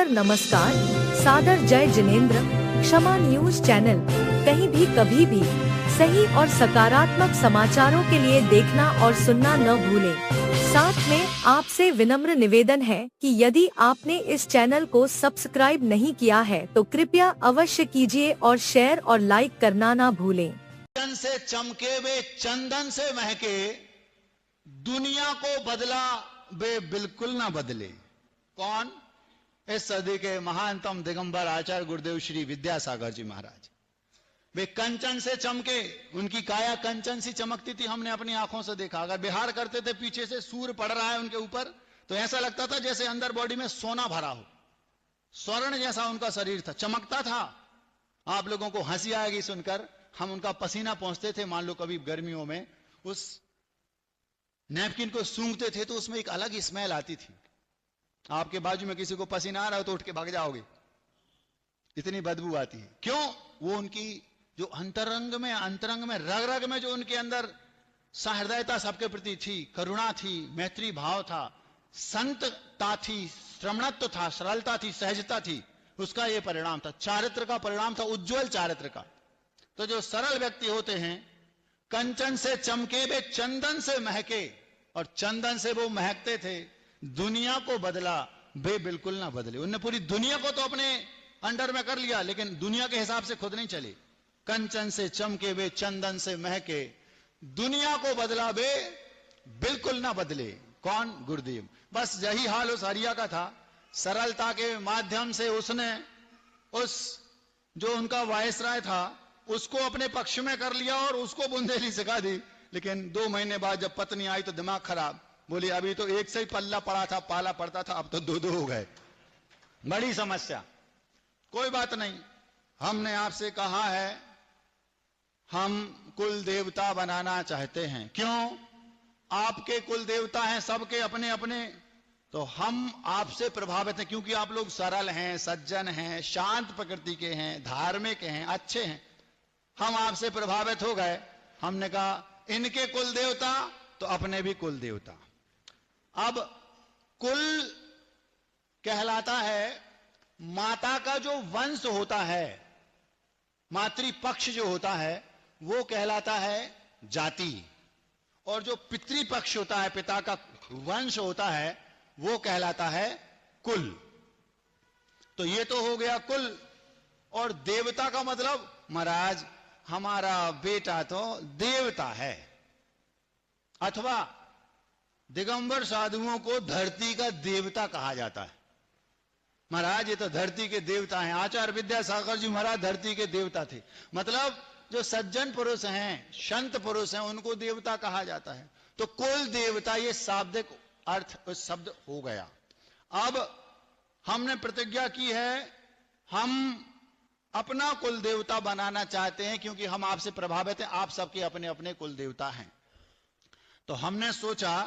सादर नमस्कार, सादर जय जिनेंद्र। क्षमा न्यूज चैनल, कहीं भी कभी भी सही और सकारात्मक समाचारों के लिए देखना और सुनना न भूलें। साथ में आपसे विनम्र निवेदन है कि यदि आपने इस चैनल को सब्सक्राइब नहीं किया है तो कृपया अवश्य कीजिए और शेयर और लाइक करना ना भूलें। चंदन से चमके वे चंदन से महके, दुनिया को बदला वे बिल्कुल ना बदले। कौन? इस सदी के महानतम दिगंबर आचार्य गुरुदेव श्री विद्यासागर जी महाराज। वे कंचन से चमके, उनकी काया कंचन सी चमकती थी, हमने अपनी आंखों से देखा। अगर बिहार करते थे पीछे से सूर्य पड़ रहा है उनके ऊपर तो ऐसा लगता था जैसे अंदर बॉडी में सोना भरा हो, स्वर्ण जैसा उनका शरीर था, चमकता था। आप लोगों को हंसी आएगी सुनकर, हम उनका पसीना पहुंचते थे, मान लो कभी गर्मियों में उस नैपकिन को सूंघते थे तो उसमें एक अलग ही स्मेल आती थी। आपके बाजू में किसी को पसीना आ रहा हो तो उठ के भाग जाओगे, इतनी बदबू आती है। क्यों? वो उनकी जो अंतरंग में रग रग में जो उनके अंदर सहृदयता सबके प्रति थी, करुणा थी, मैत्री भाव था, संतता थी, श्रमणत्व था, सरलता थी, सहजता थी, उसका ये परिणाम था, चारित्र का परिणाम था, उज्जवल चारित्र का। तो जो सरल व्यक्ति होते हैं, कंचन से चमके वे चंदन से महके, और चंदन से वो महकते थे, दुनिया को बदला वे बिल्कुल ना बदले। उन्होंने पूरी दुनिया को तो अपने अंडर में कर लिया, लेकिन दुनिया के हिसाब से खुद नहीं चले। कंचन से चमके वे चंदन से महके, दुनिया को बदला वे बिल्कुल ना बदले। कौन? गुरुदेव। बस यही हाल उस हरिया का था। सरलता के माध्यम से उसने उस जो उनका वायसराय था उसको अपने पक्ष में कर लिया और उसको बुंदेली सिखा दी। लेकिन 2 महीने बाद जब पत्नी आई तो दिमाग खराब, बोली अभी तो एक से ही पल्ला पड़ा था, पाला पड़ता था, अब तो 2-2 हो गए, बड़ी समस्या। कोई बात नहीं, हमने आपसे कहा है हम कुल देवता बनाना चाहते हैं। क्यों? आपके कुल देवता हैं सबके अपने अपने, तो हम आपसे प्रभावित हैं क्योंकि आप लोग सरल हैं, सज्जन हैं, शांत प्रकृति के हैं, धार्मिक हैं, अच्छे हैं। हम आपसे प्रभावित हो गए। हमने कहा इनके कुल देवता तो अपने भी कुल देवता। अब कुल कहलाता है माता का जो वंश होता है, मातृपक्ष जो होता है वो कहलाता है जाति, और जो पितृपक्ष होता है, पिता का वंश होता है, वो कहलाता है कुल। तो ये तो हो गया कुल। और देवता का मतलब, महाराज हमारा बेटा तो देवता है, अथवा दिगंबर साधुओं को धरती का देवता कहा जाता है। महाराज ये तो धरती के देवता हैं। आचार्य विद्यासागर जी महाराज धरती के देवता थे। मतलब जो सज्जन पुरुष हैं, संत पुरुष हैं, उनको देवता कहा जाता है। तो कुल देवता ये शाब्दिक अर्थ उस शब्द हो गया। अब हमने प्रतिज्ञा की है हम अपना कुल देवता बनाना चाहते हैं क्योंकि हम आपसे प्रभावित हैं, आप सबके अपने अपने कुल देवता हैं। तो हमने सोचा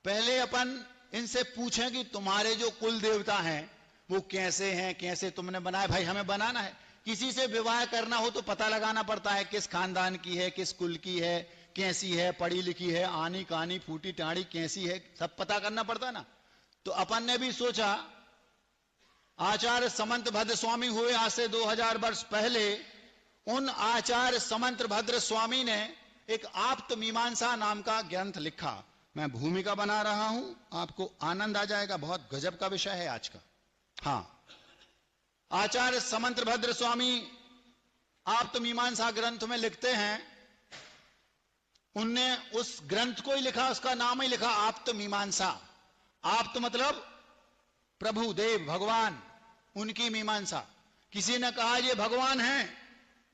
पहले अपन इनसे पूछें कि तुम्हारे जो कुल देवता हैं वो कैसे हैं, कैसे तुमने बनाए। भाई हमें बनाना है, किसी से विवाह करना हो तो पता लगाना पड़ता है किस खानदान की है, किस कुल की है, कैसी है, पढ़ी लिखी है, आनी कानी फूटी टाड़ी कैसी है, सब पता करना पड़ता ना। तो अपन ने भी सोचा, आचार्य समंत भद्र स्वामी हुए आज से 2000 वर्ष पहले, उन आचार्य समंत भद्र स्वामी ने एक आप्त मीमांसा नाम का ग्रंथ लिखा। मैं भूमिका बना रहा हूं, आपको आनंद आ जाएगा, बहुत गजब का विषय है आज का। हाँ, आचार्य समंत भद्र स्वामी आप्त मीमांसा ग्रंथ में लिखते हैं, उनने उस ग्रंथ को ही लिखा, उसका नाम ही लिखा आप्त मीमांसा। आप्त मतलब प्रभु देव भगवान, उनकी मीमांसा। किसी ने कहा ये भगवान हैं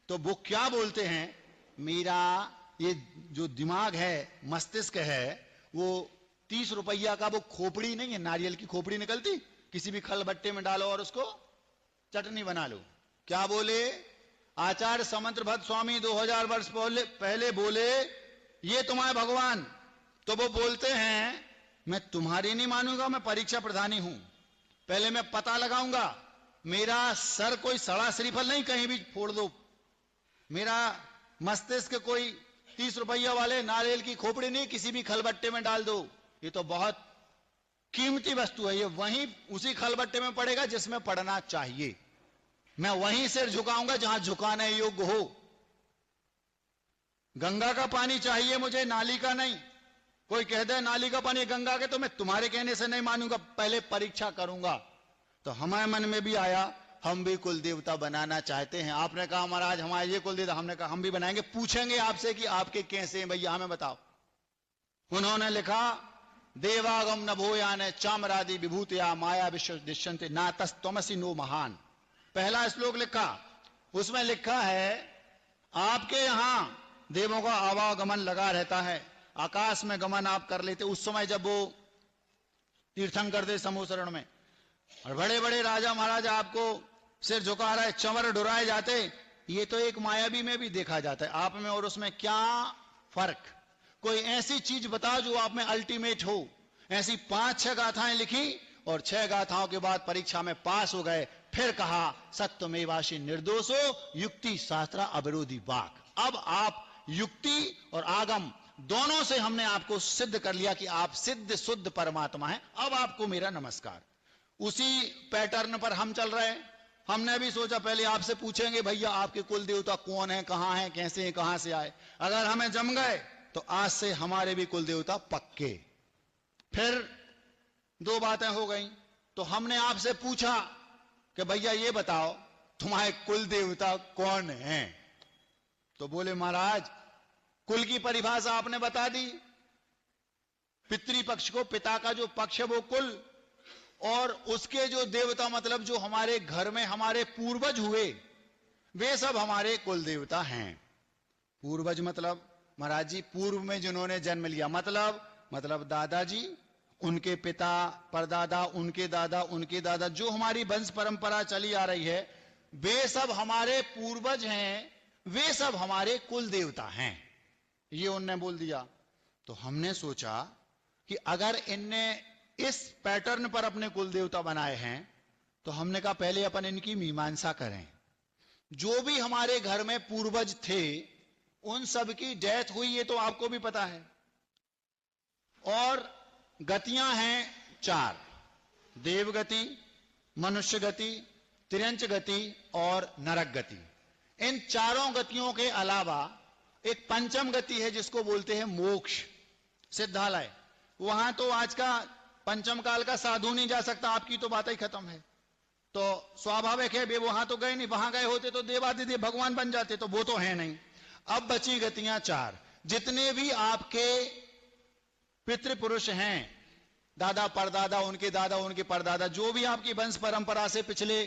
तो वो क्या बोलते हैं, मेरा ये जो दिमाग है, मस्तिष्क है, वो 30 रुपया का वो खोपड़ी नहीं है, नारियल की खोपड़ी निकलती, किसी भी खल बट्टे में डालो और उसको चटनी बना लो। क्या बोले आचार्य समंत भद्र स्वामी 2000 वर्ष पहले बोले ये तुम्हारे भगवान। तो वो बोलते हैं मैं तुम्हारी नहीं मानूंगा, मैं परीक्षा प्रधानी हूं, पहले मैं पता लगाऊंगा, मेरा सर कोई सड़ा श्रीफल नहीं कहीं भी फोड़ दो, मेरा मस्तिष्क कोई 30 रुपया वाले नारियल की खोपड़ी नहीं किसी भी खलबट्टे में डाल दो। ये तो बहुत कीमती वस्तु है ये, वहीं उसी खलबट्टे में पड़ेगा जिसमें पड़ना चाहिए। मैं वहीं सिर झुकाऊंगा जहां झुकाने योग्य हो। गंगा का पानी चाहिए मुझे, नाली का नहीं। कोई कह दे नाली का पानी गंगा के, तो मैं तुम्हारे कहने से नहीं मानूंगा, पहले परीक्षा करूंगा। तो हमारे मन में भी आया, हम भी कुल देवता बनाना चाहते हैं। आपने कहा महाराज हमारे ये कुल देवता, हमने कहा हम भी बनाएंगे। पूछेंगे आपसे कि आपके कैसे हैं भैया, हमें बताओ। उन्होंने लिखा, देवागम नभोयान चामरादि विभूतिया माया विश्व दिश्यन्ते नातस्तमसि नो महान। पहला श्लोक लिखा, उसमें लिखा है आपके यहां देवों का आवागमन लगा रहता है, आकाश में गमन आप कर लेते उस समय जब वो तीर्थंकर थे समूसरण में, और बड़े बड़े राजा महाराजा आपको सिर झुका रहे, चंवर डुराए जाते। ये तो एक मायावी में भी देखा जाता है, आप में और उसमें क्या फर्क? कोई ऐसी चीज बताओ जो आप में अल्टीमेट हो। ऐसी 5-6 गाथाएं लिखी और 6 गाथाओं के बाद परीक्षा में पास हो गए। फिर कहा सत्यमेवासि निर्दोषो युक्ति शास्त्र अविरोधी वाक। अब आप युक्ति और आगम दोनों से हमने आपको सिद्ध कर लिया कि आप सिद्ध शुद्ध परमात्मा हैं। अब आपको मेरा नमस्कार। उसी पैटर्न पर हम चल रहे हैं। हमने भी सोचा पहले आपसे पूछेंगे भैया आपके कुल देवता कौन है, कहां हैं, कैसे हैं, कहां से आए। अगर हमें जम गए तो आज से हमारे भी कुल देवता पक्के। फिर 2 बातें हो गई। तो हमने आपसे पूछा कि भैया ये बताओ तुम्हारे कुल देवता कौन हैं। तो बोले महाराज कुल की परिभाषा आपने बता दी। पितृपक्ष को, पिता का जो पक्ष है वो कुल, और उसके जो देवता मतलब जो हमारे घर में हमारे पूर्वज हुए वे सब हमारे कुल देवता हैं। पूर्वज मतलब महाराज जी पूर्व में जिन्होंने जन्म लिया, मतलब दादाजी, उनके पिता, परदादा, उनके दादा, उनके दादा, जो हमारी वंश परंपरा चली आ रही है वे सब हमारे पूर्वज हैं, वे सब हमारे कुल देवता हैं। ये उनने बोल दिया। तो हमने सोचा कि अगर इनने इस पैटर्न पर अपने कुल देवता बनाए हैं तो हमने कहा पहले अपन इनकी मीमांसा करें। जो भी हमारे घर में पूर्वज थे उन सब की डेथ हुई, ये तो आपको भी पता है। और गतियां हैं 4, देवगति, मनुष्य गति, तिर्यंच गति और नरक गति। इन चारों गतियों के अलावा एक पंचम गति है जिसको बोलते हैं मोक्ष, सिद्धालय। वहां तो आज का पंचम काल का साधु नहीं जा सकता, आपकी तो बात ही खत्म है। तो स्वाभाविक है वे वहां तो गए नहीं, वहां गए होते तो देवादिदेव भगवान बन जाते, तो वो तो है नहीं। अब बची गतियां 4। जितने भी आपके पितृपुरुष हैं, दादा परदादा, उनके दादा, उनके परदादा, जो भी आपकी वंश परंपरा से पिछले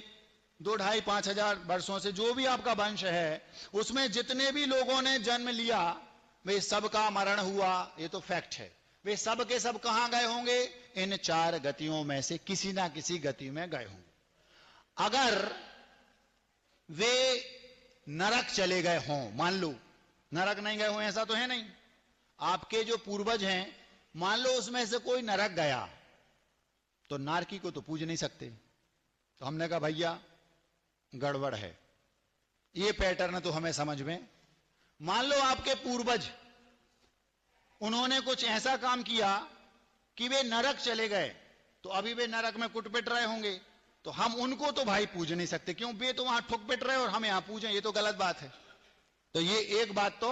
2-2.5-5 हजार वर्षों से जो भी आपका वंश है उसमें जितने भी लोगों ने जन्म लिया वे सबका मरण हुआ, ये तो फैक्ट है। वे सब के सब कहां गए होंगे? इन 4 गतियों में से किसी ना किसी गति में गए होंगे। अगर वे नरक चले गए हों, मान लो नरक नहीं गए हों, ऐसा तो है नहीं, आपके जो पूर्वज हैं मान लो उसमें से कोई नरक गया तो नारकी को तो पूज नहीं सकते। तो हमने कहा भैया गड़बड़ है, ये पैटर्न तो हमें समझ में। मान लो आपके पूर्वज उन्होंने कुछ ऐसा काम किया कि वे नरक चले गए, तो अभी वे नरक में कुटपिट रहे होंगे, तो हम उनको तो भाई पूज नहीं सकते, क्यों? वे तो वहां ठुक पिट रहे और हम यहां पूजें, ये तो गलत बात है। तो ये एक बात तो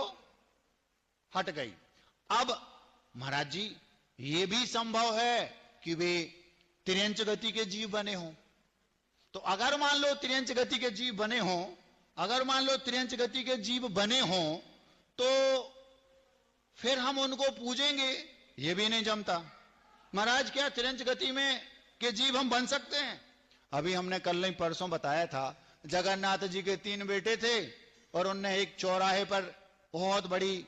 हट गई। अब महाराज जी ये भी संभव है कि वे तिर्यंच गति के जीव बने हों। तो अगर मान लो तिर्यंच गति के जीव बने हों, अगर मान लो तिर्यंच गति के जीव बने हों तो फिर हम उनको पूजेंगे, ये भी नहीं जमता। महाराज क्या तिर्यंच गति में के जीव हम बन सकते हैं? अभी हमने कल नहीं परसों बताया था, जगन्नाथ जी के 3 बेटे थे और उनने एक चौराहे पर बहुत बड़ी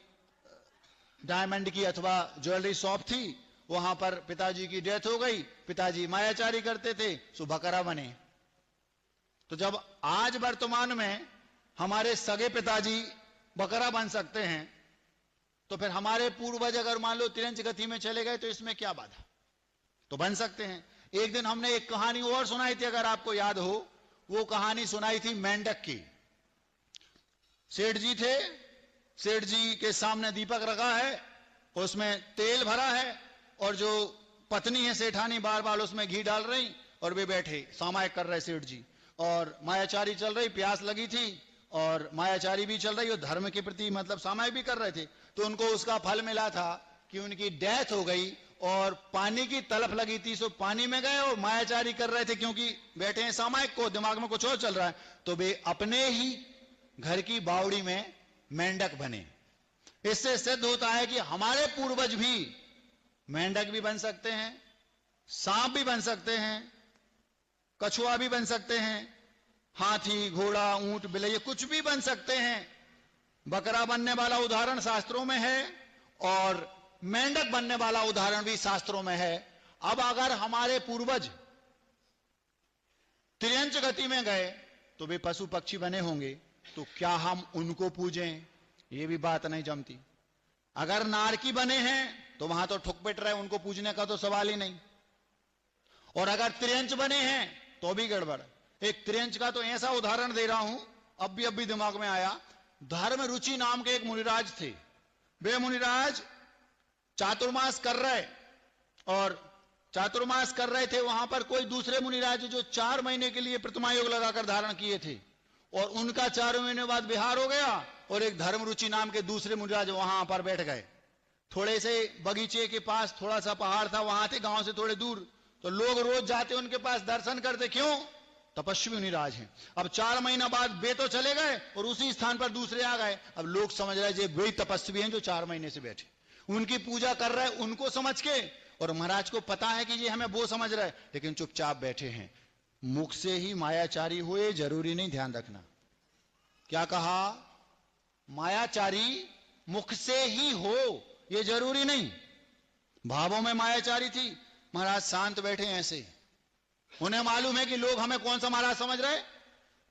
डायमंड की अथवा ज्वेलरी शॉप थी, वहां पर पिताजी की डेथ हो गई, पिताजी मायाचारी करते थे, सो बकरा बने। तो जब आज वर्तमान में हमारे सगे पिताजी बकरा बन सकते हैं तो फिर हमारे पूर्वज अगर मान लो तिरंच गति में चले गए तो इसमें क्या बाधा? तो बन सकते हैं। एक दिन हमने एक कहानी और सुनाई थी, अगर आपको याद हो, वो कहानी सुनाई थी मेंढक की। सेठ जी थे, सेठ जी के सामने दीपक रखा है, उसमें तेल भरा है और जो पत्नी है सेठानी, बार बार उसमें घी डाल रही और वे बैठे सामायिक कर रहे सेठ जी, और मायाचारी चल रही, प्यास लगी थी और मायाचारी भी चल रही और धर्म के प्रति मतलब सामायिक भी कर रहे थे। तो उनको उसका फल मिला था कि उनकी डेथ हो गई और पानी की तलफ लगी थी, सो पानी में गए और मायाचारी कर रहे थे क्योंकि बैठे हैं सामायिक को, दिमाग में कुछ और चल रहा है, तो वे अपने ही घर की बावड़ी में मेंढक बने। इससे सिद्ध होता है कि हमारे पूर्वज भी मेंढक भी बन सकते हैं, सांप भी बन सकते हैं, कछुआ भी बन सकते हैं, हाथी, घोड़ा, ऊंट, बिल्ली कुछ भी बन सकते हैं। बकरा बनने वाला उदाहरण शास्त्रों में है और मेंढक बनने वाला उदाहरण भी शास्त्रों में है। अब अगर हमारे पूर्वज त्रियंच गति में गए तो वे पशु पक्षी बने होंगे, तो क्या हम उनको पूजें? ये भी बात नहीं जमती। अगर नारकी बने हैं तो वहां तो ठुक-पिट रहे, उनको पूजने का तो सवाल ही नहीं। और अगर त्रियंच बने हैं तो भी गड़बड़। एक त्रियंच का तो ऐसा उदाहरण दे रहा हूं, अब भी दिमाग में आया। धर्म रुचि नाम के एक मुनिराज थे। वे मुनिराज चातुर्मास कर रहे, और चातुर्मास कर रहे थे, वहां पर कोई दूसरे मुनिराज जो 4 महीने के लिए प्रतिमा योग लगाकर धारण किए थे, और उनका 4 महीने बाद विहार हो गया और एक धर्म रुचि नाम के दूसरे मुनिराज वहां पर बैठ गए। थोड़े से बगीचे के पास थोड़ा सा पहाड़ था, वहां थे गांव से थोड़े दूर, तो लोग रोज जाते उनके पास दर्शन करते। क्यों? तपस्वी मुनिराज हैं। अब 4 महीना बाद वे तो चले गए और उसी स्थान पर दूसरे आ गए। अब लोग समझ रहे हैं वे तपस्वी हैं जो 4 महीने से बैठे, उनकी पूजा कर रहे हैं उनको समझ के, और महाराज को पता है कि ये हमें वो समझ रहे, लेकिन चुपचाप बैठे हैं। मुख से ही मायाचारी हुए जरूरी नहीं, ध्यान रखना। क्या कहा? मायाचारी मुख से ही हो ये जरूरी नहीं। भावों में मायाचारी थी, महाराज शांत बैठे ऐसे। उन्हें मालूम है कि लोग हमें कौन सा महाराज समझ रहे,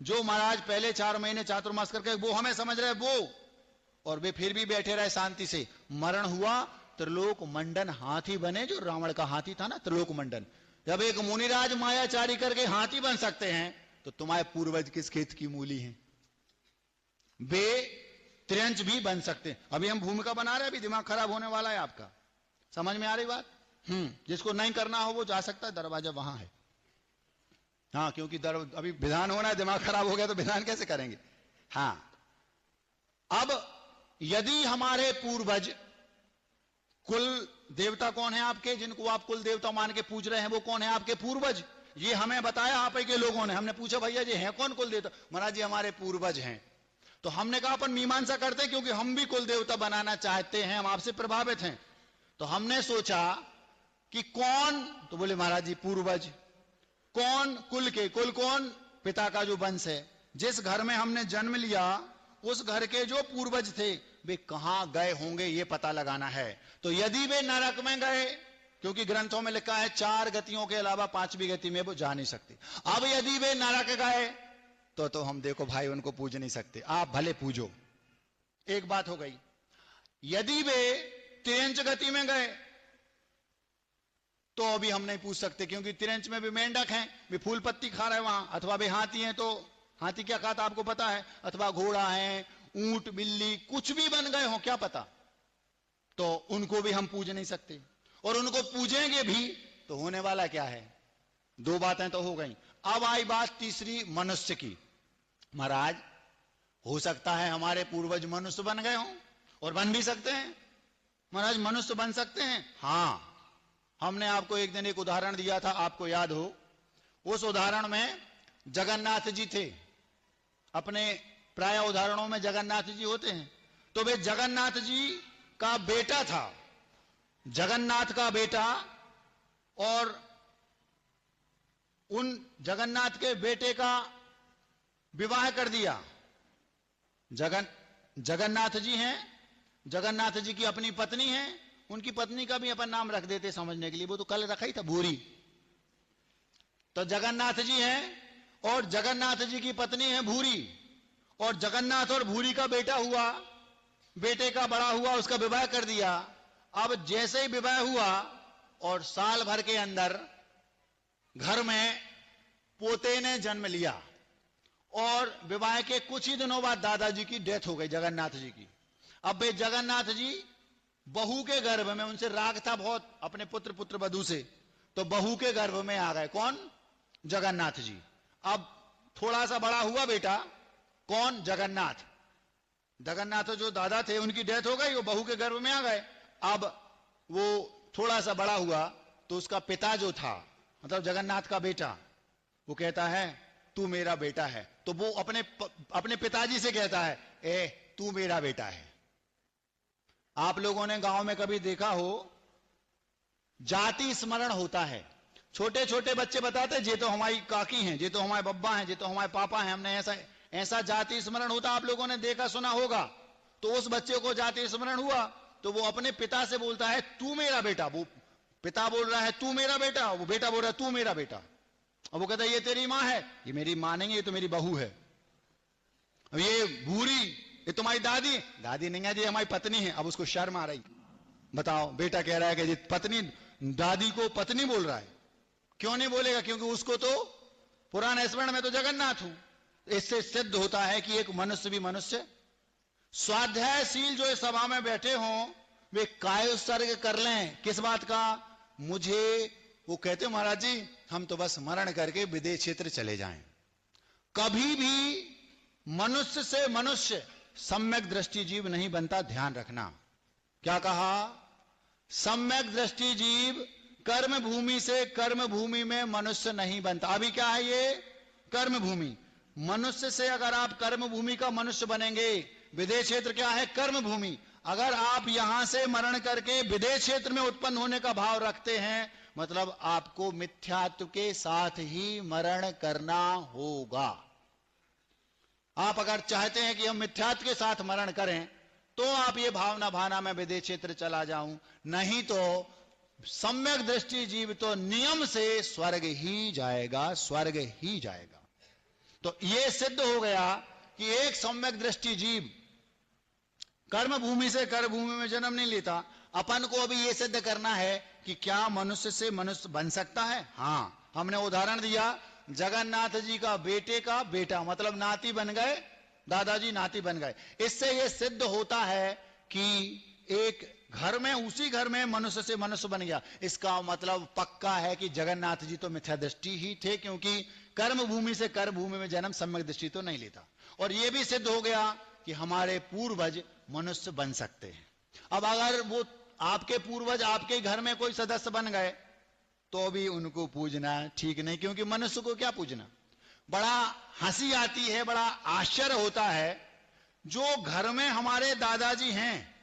जो महाराज पहले 4 महीने चातुर्मास करके वो हमें समझ रहे वो, और वे फिर भी बैठे रहे शांति से। मरण हुआ, त्रिलोक मंडन हाथी बने, जो रावण का हाथी था ना, त्रिलोक मंडन। जब एक मुनिराज मायाचारी करके हाथी बन सकते हैं, तो तुम्हारे पूर्वज किस खेत की मूली हैं? वे त्रियंच भी बन सकते हैं। अभी हम भूमिका बना रहे हैं, अभी दिमाग खराब होने वाला है आपका। समझ में आ रही बात? जिसको नहीं करना हो वो जा सकता है, दरवाजा वहां है। हाँ, क्योंकि अभी विधान होना है, दिमाग खराब हो गया तो विधान कैसे करेंगे? हाँ, अब यदि हमारे पूर्वज, कुल देवता कौन है आपके, जिनको आप कुल देवता मान के पूज रहे हैं, वो कौन है आपके पूर्वज? ये हमें बताया आप के लोगों ने। हमने पूछा भैया जी हैं कौन कुल देवता? महाराज जी हमारे पूर्वज हैं। तो हमने कहा अपन मीमांसा करते हैं, क्योंकि हम भी कुल देवता बनाना चाहते हैं, हम आपसे प्रभावित हैं। तो हमने सोचा कि कौन, तो बोले महाराज जी पूर्वज। कौन? कुल के। कुल कौन? पिता का जो वंश है। जिस घर में हमने जन्म लिया उस घर के जो पूर्वज थे वे कहां गए होंगे ये पता लगाना है। तो यदि वे नरक में गए, क्योंकि ग्रंथों में लिखा है 4 गतियों के अलावा 5वीं गति में वो जा नहीं सकते। अब यदि वे नरक गए तो हम देखो भाई उनको पूज नहीं सकते। आप भले पूजो, एक बात हो गई। यदि वे त्रियंच गति में गए तो अभी हम नहीं पूछ सकते, क्योंकि त्रियंच में भी मेंढक हैं, वे फूल पत्ती खा रहे हैं वहां, अथवा वे हाथी हैं, तो हाथी क्या खाता आपको पता है, अथवा घोड़ा है, ऊंट, बिल्ली, कुछ भी बन गए हो क्या पता, तो उनको भी हम पूज नहीं सकते। और उनको पूजेंगे भी तो होने वाला क्या है? 2 बातें तो हो गई। अब आई बात तीसरी, मनुष्य की। महाराज हो सकता है हमारे पूर्वज मनुष्य बन गए हों, और बन भी सकते हैं। महाराज मनुष्य बन सकते हैं? हाँ, हमने आपको एक दिन एक उदाहरण दिया था, आपको याद हो। उस उदाहरण में जगन्नाथ जी थे। अपने प्राय उदाहरणों में जगन्नाथ जी होते हैं। तो वे जगन्नाथ जी का बेटा था, जगन्नाथ का बेटा, और उन जगन्नाथ के बेटे का विवाह कर दिया। जगन्नाथ जी हैं, जगन्नाथ जी की अपनी पत्नी है, उनकी पत्नी का भी अपन नाम रख देते समझने के लिए, वो तो कल रखा ही था, भूरी। तो जगन्नाथ जी हैं और जगन्नाथ जी की पत्नी है भूरी, और जगन्नाथ और भूरी का बेटा हुआ, बेटे का बड़ा हुआ, उसका विवाह कर दिया। अब जैसे ही विवाह हुआ और साल भर के अंदर घर में पोते ने जन्म लिया, और विवाह के कुछ ही दिनों बाद दादाजी की डेथ हो गई, जगन्नाथ जी की। अब वे जगन्नाथ जी बहू के गर्भ में, उनसे राग था बहुत अपने पुत्र पुत्र वधू से, तो बहू के गर्भ में आ गए कौन? जगन्नाथ जी। अब थोड़ा सा बड़ा हुआ बेटा, कौन? जगन्नाथ। जगन्नाथ जो दादा थे उनकी डेथ हो गई, वो बहू के गर्भ में आ गए। अब वो थोड़ा सा बड़ा हुआ तो उसका पिता जो था, मतलब जगन्नाथ का बेटा, वो कहता है तू मेरा बेटा है। तो वो अपने पिताजी से कहता है ए तू मेरा बेटा है। आप लोगों ने गांव में कभी देखा हो, जाति स्मरण होता है। छोटे छोटे बच्चे बताते ये तो हमारी काकी हैं, ये तो हमारे बब्बा हैं, ये तो हमारे पापा हैं, हमने ऐसा जाति स्मरण होता, आप लोगों ने देखा सुना होगा। तो उस बच्चे को जाति स्मरण हुआ तो वो अपने पिता से बोलता है तू मेरा बेटा। वो पिता बोल रहा है तू मेरा बेटा, वो बेटा बोल रहा है तू मेरा बेटा। अब वो कहता है ये तेरी माँ है, ये मेरी माँ नहीं है, ये तो मेरी बहू है। अब ये भूरी, ये तुम्हारी दादी, दादी नहीं है, ये हमारी पत्नी है। अब उसको शर्म आ रही। बताओ, बेटा कह रहा है कि ये पत्नी, दादी को पत्नी बोल रहा है। क्यों नहीं बोलेगा? क्योंकि उसको तो पुराने स्मरण में तो जगन्नाथ हूं। इससे सिद्ध होता है कि एक मनुष्य भी मनुष्य। स्वाध्यायशील जो इस सभा में बैठे हों वे काय उत्सर्ग कर लें किस बात का? मुझे, वो कहते महाराज जी हम तो बस स्मरण करके विदेश क्षेत्र चले जाएं। कभी भी मनुष्य से मनुष्य सम्यक दृष्टि जीव नहीं बनता, ध्यान रखना। क्या कहा? सम्यक दृष्टि जीव कर्म भूमि से कर्म भूमि में मनुष्य नहीं बनता। अभी क्या है ये? कर्म भूमि। मनुष्य से अगर आप कर्म भूमि का मनुष्य बनेंगे, विदेश क्षेत्र क्या है? कर्म भूमि। अगर आप यहां से मरण करके विदेश क्षेत्र में उत्पन्न होने का भाव रखते हैं, मतलब आपको मिथ्यात्व के साथ ही मरण करना होगा। आप अगर चाहते हैं कि हम मिथ्यात्व के साथ मरण करें तो आप ये भावना भाना में विदेश क्षेत्र चला जाऊं, नहीं तो सम्यक दृष्टि जीव तो नियम से स्वर्ग ही जाएगा, स्वर्ग ही जाएगा। तो यह सिद्ध हो गया कि एक सम्यक दृष्टि जीव कर्म भूमि से कर्म भूमि में जन्म नहीं लेता। अपन को अभी यह सिद्ध करना है कि क्या मनुष्य से मनुष्य बन सकता है? हां, हमने उदाहरण दिया जगन्नाथ जी का बेटे का बेटा, मतलब नाती बन गए, दादाजी नाती बन गए। इससे यह सिद्ध होता है कि एक घर में, उसी घर में मनुष्य से मनुष्य बन गया। इसका मतलब पक्का है कि जगन्नाथ जी तो मिथ्या दृष्टि ही थे, क्योंकि कर्म भूमि से कर्म भूमि में जन्म सम्यक दृष्टि तो नहीं लेता। और यह भी सिद्ध हो गया कि हमारे पूर्वज मनुष्य बन सकते हैं। अब अगर वो आपके पूर्वज आपके घर में कोई सदस्य बन गए तो भी उनको पूजना ठीक नहीं, क्योंकि मनुष्य को क्या पूजना। बड़ा हंसी आती है, बड़ा आश्चर्य होता है, जो घर में हमारे दादाजी हैं,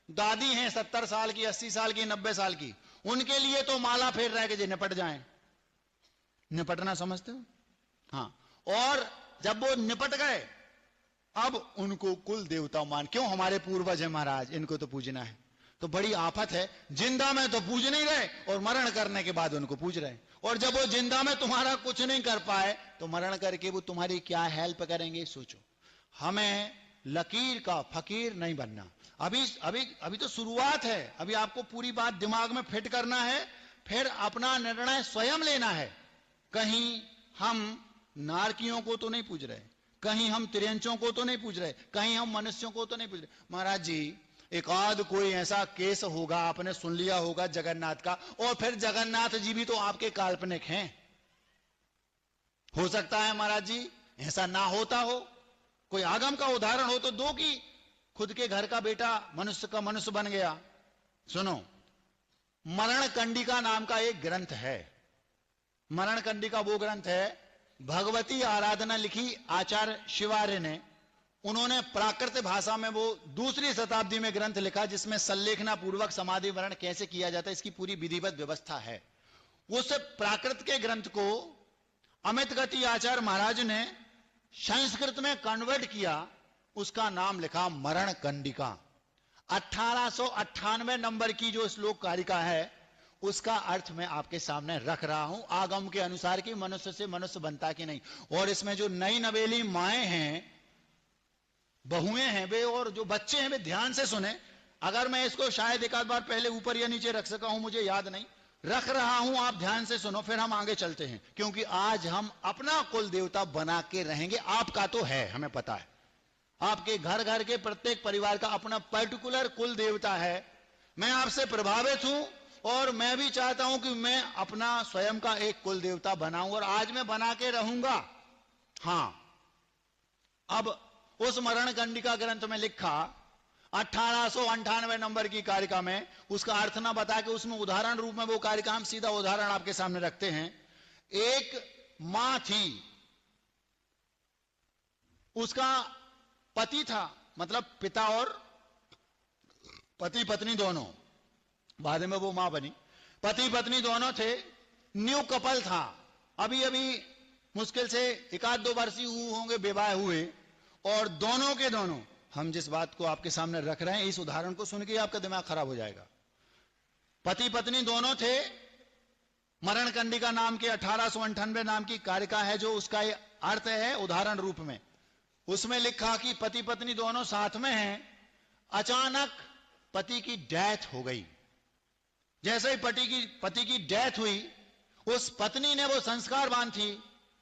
दादी हैं 70 साल की, 80 साल की, 90 साल की, उनके लिए तो माला फेर रहे कि निपट जाएं। निपटना समझते हो? हाँ। और जब वो निपट गए, अब उनको कुल देवता मान, क्यों? हमारे पूर्वज हैं महाराज, इनको तो पूजना है। तो बड़ी आफत है, जिंदा में तो पूज नहीं रहे और मरण करने के बाद उनको पूज रहे। और जब वो जिंदा में तुम्हारा कुछ नहीं कर पाए तो मरण करके वो तुम्हारी क्या हेल्प करेंगे? सोचो। हमें लकीर का फकीर नहीं बनना। अभी तो शुरुआत है, अभी आपको पूरी बात दिमाग में फिट करना है, फिर अपना निर्णय स्वयं लेना है। कहीं हम नारकियों को तो नहीं पूज रहे, कहीं हम त्रियंचों को तो नहीं पूज रहे, कहीं हम मनुष्यों को तो नहीं पूज रहे। महाराज जी, एक आध कोई ऐसा केस होगा, आपने सुन लिया होगा जगन्नाथ का, और फिर जगन्नाथ जी भी तो आपके काल्पनिक हैं। हो सकता है महाराज जी ऐसा ना होता हो, कोई आगम का उदाहरण हो तो दो कि खुद के घर का बेटा मनुष्य का मनुष्य बन गया। सुनो, मरण कंडिका नाम का एक ग्रंथ है। मरण कंडिका वो ग्रंथ है, भगवती आराधना लिखी आचार्य शिवार्य ने। उन्होंने प्राकृत भाषा में वो 2री शताब्दी में ग्रंथ लिखा, जिसमें संलेखना पूर्वक समाधि वर्ण कैसे किया जाता है इसकी पूरी विधिवत व्यवस्था है। उस प्राकृत के ग्रंथ को अमित गति आचार्य महाराज ने संस्कृत में कन्वर्ट किया, उसका नाम लिखा मरण कंडिका। 1898 नंबर की जो श्लोक कारिका है, उसका अर्थ मैं आपके सामने रख रहा हूं आगम के अनुसार कि मनुष्य से मनुष्य बनता कि नहीं। और इसमें जो नई नवेली माएं हैं, बहुएं हैं वे, और जो बच्चे हैं वे ध्यान से सुने। अगर मैं इसको शायद एक आध बार पहले ऊपर या नीचे रख सका हूं, मुझे याद नहीं, रख रहा हूं, आप ध्यान से सुनो, फिर हम आगे चलते हैं। क्योंकि आज हम अपना कुल देवता बना के रहेंगे। आपका तो है, हमें पता है, आपके घर घर के प्रत्येक परिवार का अपना पर्टिकुलर कुल देवता है, मैं आपसे प्रभावित हूं और मैं भी चाहता हूं कि मैं अपना स्वयं का एक कुल देवता बनाऊं और आज मैं बना के रहूंगा। हां, अब उस मरण कंडिका ग्रंथ में लिखा 1898 नंबर की कारिका में, उसका अर्थ ना बता के उसमें उदाहरण रूप में वो कारिका, हम सीधा उदाहरण आपके सामने रखते हैं। एक मां थी, उसका पति था, मतलब पिता और पति पत्नी दोनों, बाद में वो मां बनी। पति पत्नी दोनों थे, न्यू कपल था, अभी अभी मुश्किल से 1-2 वर्ष ही होंगे विवाह हुए, और दोनों के दोनों, हम जिस बात को आपके सामने रख रहे हैं, इस उदाहरण को सुन के आपका दिमाग खराब हो जाएगा। पति पत्नी दोनों थे। मरण कंडिका नाम की 1898 नाम की कारिका है, जो उसका अर्थ है उदाहरण रूप में। उसमें लिखा कि पति पत्नी दोनों साथ में हैं, अचानक पति की डेथ हो गई। जैसे ही पति की डेथ हुई, उस पत्नी ने, वो संस्कारवान थी,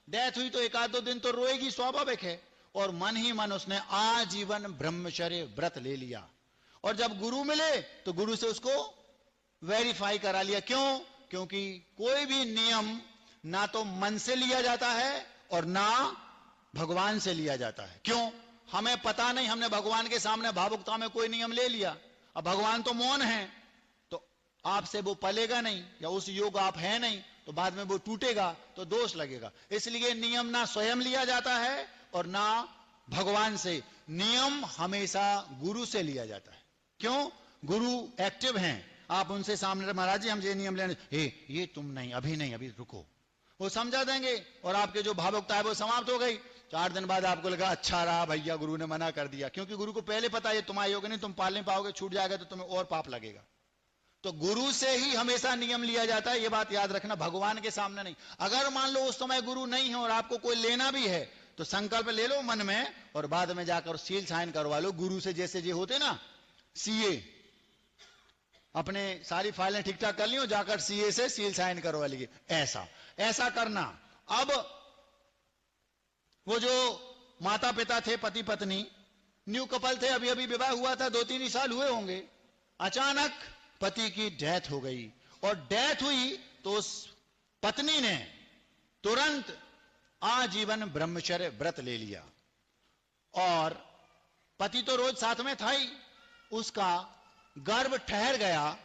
डेथ हुई तो 1-2 दिन तो रोएगी, स्वाभाविक है, और मन ही मन उसने आजीवन ब्रह्मचर्य व्रत ले लिया। और जब गुरु मिले तो गुरु से उसको वेरीफाई करा लिया। क्यों? क्योंकि कोई भी नियम ना तो मन से लिया जाता है और ना भगवान से लिया जाता है। क्यों? हमें पता नहीं, हमने भगवान के सामने भावुकता में कोई नियम ले लिया। अब भगवान तो मौन है, तो आपसे वो पलेगा नहीं, या उस योग आप है नहीं, तो बाद में वो टूटेगा तो दोष लगेगा। इसलिए नियम ना स्वयं लिया जाता है और ना भगवान से, नियम हमेशा गुरु से लिया जाता है। क्यों? गुरु एक्टिव हैं, आप उनसे सामने, महाराज जी हम ये नियम लेने, ये तुम नहीं, अभी नहीं, अभी रुको, वो समझा देंगे और आपके जो भावुकता है वो समाप्त हो गई। 4 दिन बाद आपको लगा अच्छा रहा भैया, गुरु ने मना कर दिया, क्योंकि गुरु को पहले पता है तुम्हारे योग नहीं, तुम पाल नहीं पाओगे, छूट जाएगा तो तुम्हें और पाप लगेगा। तो गुरु से ही हमेशा नियम लिया जाता है, ये बात याद रखना, भगवान के सामने नहीं। अगर मान लो उस समय गुरु नहीं है और आपको कोई लेना भी है, तो संकल्प ले लो मन में और बाद में जाकर सील साइन करवा लो गुरु से। जैसे जो होते ना सीए, अपने सारी फाइलें ठीक ठाक कर ली हो, जाकर सीए से सील साइन करवा लीजिए, ऐसा करना। अब वो जो माता पिता थे, पति पत्नी न्यू कपल थे, अभी अभी विवाह हुआ था, 2-3 ही साल हुए होंगे, अचानक पति की डेथ हो गई। और डेथ हुई तो उस पत्नी ने तुरंत आजीवन ब्रह्मचर्य व्रत ले लिया। और पति तो रोज साथ में था ही, उसका गर्भ ठहर गया।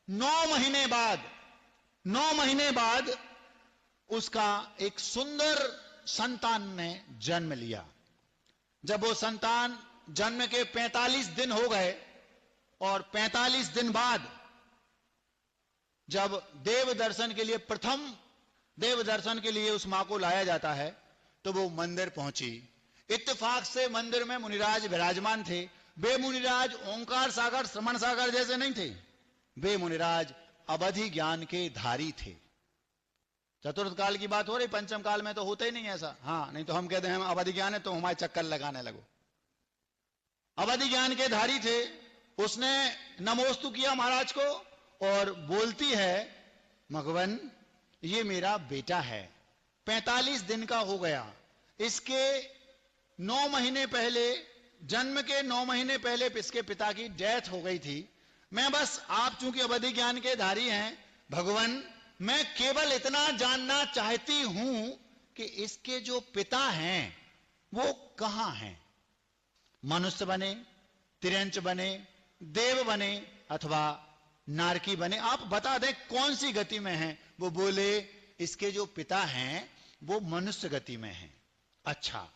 9 महीने बाद उसका एक सुंदर संतान ने जन्म लिया। जब वो संतान जन्म के 45 दिन हो गए और 45 दिन बाद जब देव दर्शन के लिए, प्रथम देव दर्शन के लिए उस मां को लाया जाता है, तो वो मंदिर पहुंची। इत्तेफाक से मंदिर में मुनिराज विराजमान थे। वे मुनिराज ओंकार सागर, श्रमण सागर जैसे नहीं थे, वे मुनिराज अवधि ज्ञान के धारी थे। चतुर्थ काल की बात हो रही, पंचम काल में तो होता ही नहीं ऐसा। हाँ, नहीं तो हम कहते हैं हम अवधि ज्ञान है तो हमारे चक्कर लगाने लगो। अवधि ज्ञान के धारी थे। उसने नमोस्तु किया महाराज को और बोलती है, भगवान ये मेरा बेटा है, 45 दिन का हो गया, इसके 9 महीने पहले, जन्म के 9 महीने पहले इसके पिता की डेथ हो गई थी। मैं बस, आप चूंकि अवधि ज्ञान के धारी हैं भगवान, मैं केवल इतना जानना चाहती हूं कि इसके जो पिता हैं वो कहां हैं। मनुष्य बने, तिरंच बने, देव बने अथवा नारकी बने, आप बता दें कौन सी गति में हैं। वो बोले इसके जो पिता हैं वो मनुष्य गति में हैं। अच्छा,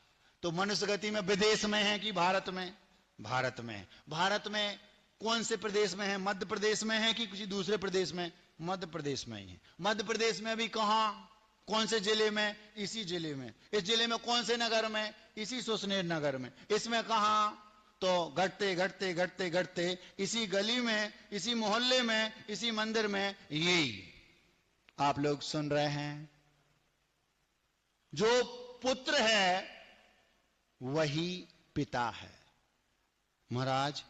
तो मनुष्य गति में विदेश में है कि भारत में? भारत में। भारत में कौन से प्रदेश में है? मध्य प्रदेश में है कि किसी दूसरे प्रदेश में? मध्य प्रदेश में ही है। मध्य प्रदेश में भी कहां, कौन से जिले में? इसी जिले में। इस जिले में कौन से नगर में? इसी सुसनेर नगर में। इसमें कहां? तो घटते घटते घटते घटते इसी गली में, इसी मोहल्ले में, इसी मंदिर में। यही आप लोग सुन रहे हैं, जो पुत्र है वही पिता है। महाराज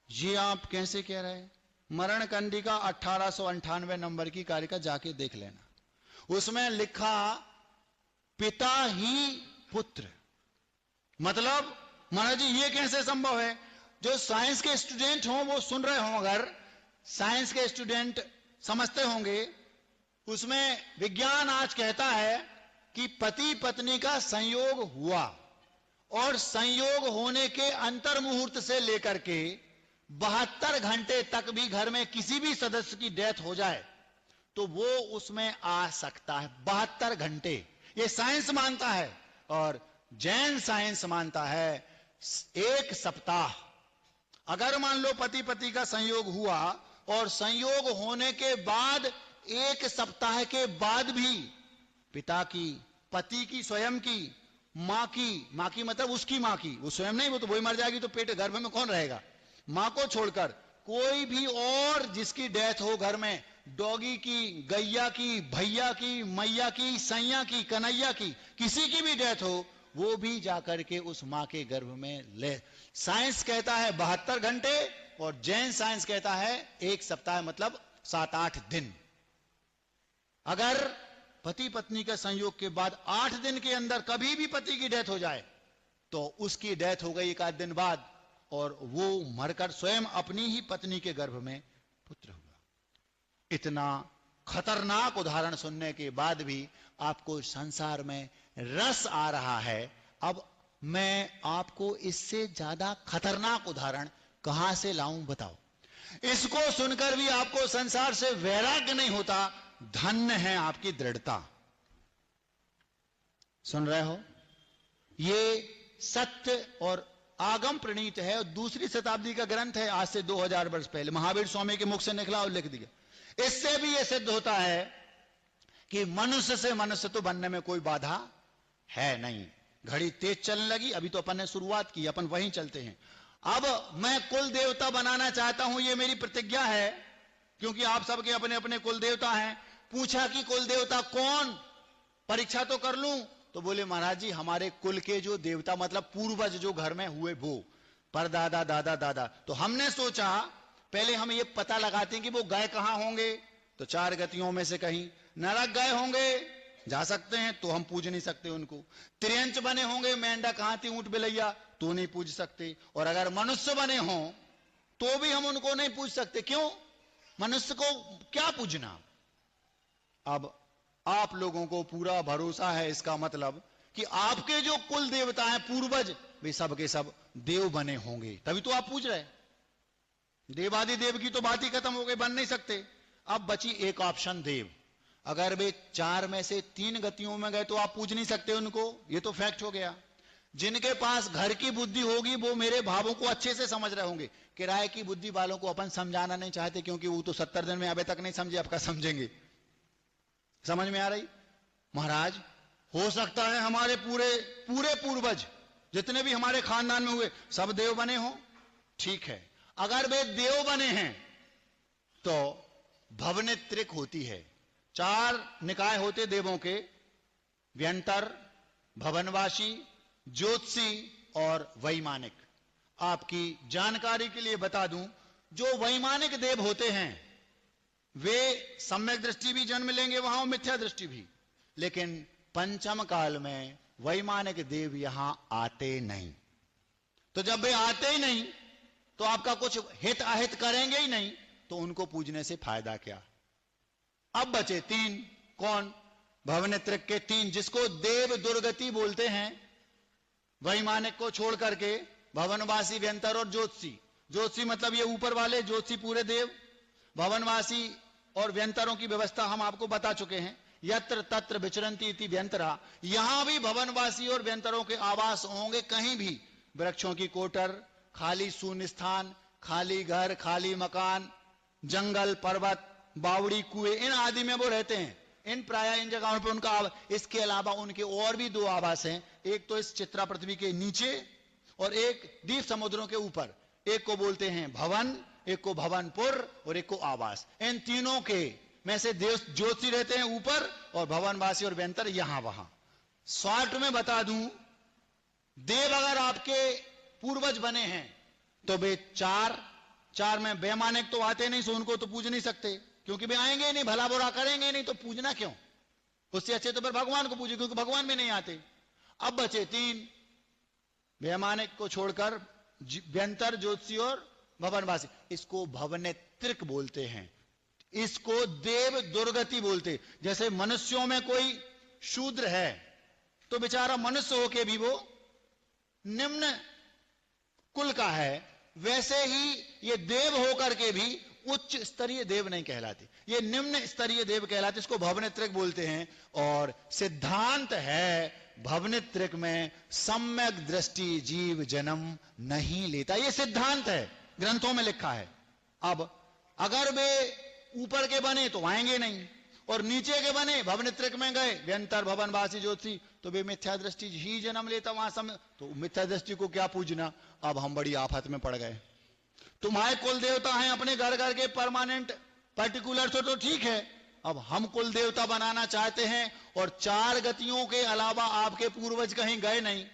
ये आप कैसे कह रहे हैं? मरण कंडिका 1898 नंबर की कारिका जाके देख लेना, उसमें लिखा पिता ही पुत्र। मतलब महाराज जी ये कैसे संभव है? जो साइंस के स्टूडेंट हों वो सुन रहे हों, अगर साइंस के स्टूडेंट समझते होंगे, उसमें विज्ञान आज कहता है कि पति पत्नी का संयोग हुआ और संयोग होने के अंतर मुहूर्त से लेकर के 72 घंटे तक भी घर में किसी भी सदस्य की डेथ हो जाए तो वो उसमें आ सकता है। 72 घंटे ये साइंस मानता है, और जैन साइंस मानता है 1 सप्ताह। अगर मान लो पति पति का संयोग हुआ और संयोग होने के बाद 1 सप्ताह के बाद भी पिता की, पति की, स्वयं की, मां की मतलब उसकी मां की, वो स्वयं नहीं, वो तो वही मर जाएगी तो पेट गर्भ में कौन रहेगा, मां को छोड़कर कोई भी और जिसकी डेथ हो घर में, डॉगी की, गैया की, भैया की, मैया की, सैया की, कन्हैया की, किसी की भी डेथ हो, वो भी जाकर के उस मां के गर्भ में ले। साइंस कहता है 72 घंटे और जैन साइंस कहता है 1 सप्ताह, मतलब 7-8 दिन। अगर पति पत्नी के संयोग के बाद 8 दिन के अंदर कभी भी पति की डेथ हो जाए तो उसकी डेथ हो गई 1 दिन बाद, और वो मरकर स्वयं अपनी ही पत्नी के गर्भ में पुत्र हुआ। इतना खतरनाक उदाहरण सुनने के बाद भी आपको संसार में रस आ रहा है। अब मैं आपको इससे ज्यादा खतरनाक उदाहरण कहां से लाऊं बताओ। इसको सुनकर भी आपको संसार से वैराग्य नहीं होता। धन्य है आपकी दृढ़ता। सुन रहे हो, ये सत्य और आगम प्रणीत है और 2री शताब्दी का ग्रंथ है, आज से 2000 वर्ष पहले महावीर स्वामी के मुख से निकला और लिख दिया। इससे भी यह सिद्ध होता है कि मनुष्य से मनुष्य तो बनने में कोई बाधा है नहीं। घड़ी तेज चलने लगी, अभी तो अपन ने शुरुआत की, अपन वहीं चलते हैं। अब मैं कुल देवता बनाना चाहता हूं, ये मेरी प्रतिज्ञा है, क्योंकि आप सबके अपने अपने कुल देवता हैं। पूछा कि कुल देवता कौन, परीक्षा तो कर लूं, तो बोले महाराज जी हमारे कुल के जो देवता मतलब पूर्वज जो घर में हुए वो, परदादा, दादा, दादा। तो हमने सोचा पहले हम ये पता लगाते हैं कि वो गए कहां होंगे, तो 4 गतियों में से कहीं नरक गए होंगे, जा सकते हैं तो हम पूज नहीं सकते उनको। त्रियंच बने होंगे, मेंढा कहां थी, ऊंट बिलैया, तो नहीं पूज सकते। और अगर मनुष्य बने हों तो भी हम उनको नहीं पूज सकते। क्यों? मनुष्य को क्या पूजना। अब आप लोगों को पूरा भरोसा है, इसका मतलब कि आपके जो कुल देवता हैं पूर्वज, वे सब के सब देव बने होंगे, तभी तो आप पूज रहे। देवादि देव की तो बात ही खत्म हो गई, बन नहीं सकते। अब बची एक ऑप्शन देव। अगर वे 4 में से 3 गतियों में गए तो आप पूज नहीं सकते उनको, ये तो फैक्ट हो गया। जिनके पास घर की बुद्धि होगी वो मेरे भावों को अच्छे से समझ रहे होंगे। किराए की बुद्धि वालों को अपन समझाना नहीं चाहते, क्योंकि वो तो 70 दिन में अभी तक नहीं समझे, आपका समझेंगे। समझ में आ रही? महाराज हो सकता है हमारे पूरे पूर्वज जितने भी हमारे खानदान में हुए सब देव बने हो, ठीक है। अगर वे देव बने हैं तो भवनेत्रिक होती है। 4 निकाय होते देवों के, व्यंतर, भवनवासी, ज्योतिषी और वैमानिक। आपकी जानकारी के लिए बता दूं, जो वैमानिक देव होते हैं वे सम्यक दृष्टि भी जन्म लेंगे वहां, मिथ्या दृष्टि भी। लेकिन पंचम काल में वैमानिक देव यहां आते नहीं। तो जब वे आते ही नहीं तो आपका कुछ हित अहित करेंगे ही नहीं, तो उनको पूजने से फायदा क्या। अब बचे 3। कौन? भवनेत्रिक के 3, जिसको देव दुर्गति बोलते हैं। वैमानिक को छोड़ करके भवनवासी, व्यंतर और ज्योतिषी। ज्योतिषी मतलब ये ऊपर वाले, ज्योतिषी पूरे देव। भवनवासी और व्यंतरों की व्यवस्था हम आपको बता चुके हैं। यत्र तत्र विचरन्ति इति व्यंतरा। यहां भी भवनवासी और व्यंतरों के आवास होंगे। कहीं भी वृक्षों की कोटर, खाली शून्य स्थान, खाली घर, खाली मकान, जंगल, पर्वत, बावड़ी, कुएं, इन आदि में वो रहते हैं। इन जगहों पर उनका। इसके अलावा उनके और भी 2 आवास हैं। एक तो इस चित्रा पृथ्वी के नीचे और एक द्वीप समुद्रों के ऊपर। एक को बोलते हैं भवन, एक को भवनपुर और एक को आवास। इन तीनों के में से देव ज्योतिषी रहते हैं ऊपर और भवनवासी और व्यंतर यहां वहां। शॉर्ट में बता दूं, देव अगर आपके पूर्वज बने हैं तो वे 4 में वैमानिक तो आते नहीं, सो उनको तो पूज नहीं सकते, क्योंकि वे आएंगे ही नहीं, भला बुरा करेंगे नहीं, तो पूजना क्यों। उससे अच्छे तो फिर भगवान को पूजे, क्योंकि भगवान भी नहीं आते। अब बचे 3, वैमानिक को छोड़कर व्यंतर, ज्योतिषी और भवनवासी, इसको भवनेत्रिक बोलते हैं, इसको देव दुर्गति बोलते। जैसे मनुष्यों में कोई शूद्र है तो बेचारा मनुष्य होके भी वो निम्न कुल का है, वैसे ही ये देव होकर के भी उच्च स्तरीय देव नहीं कहलाते, ये निम्न स्तरीय देव कहलाते, इसको भवनेत्रिक बोलते हैं। और सिद्धांत है भवनेत्रिक में सम्यक दृष्टि जीव जन्म नहीं लेता, ये सिद्धांत है, ग्रंथों में लिखा है। अब अगर वे ऊपर के बने तो आएंगे नहीं, और नीचे के बने भवनेत्रिक में गए व्यंतर भवनवासी ज्योति, तो वे मिथ्या दृष्टि ही जन्म लेता वहां समय, तो मिथ्या दृष्टि को क्या पूजना। अब हम बड़ी आफत में पड़ गए। तुम्हारे कुल देवता हैं अपने घर घर के परमानेंट पर्टिकुलर तो ठीक है, अब हम कुल देवता बनाना चाहते हैं और 4 गतियों के अलावा आपके पूर्वज कहीं गए नहीं,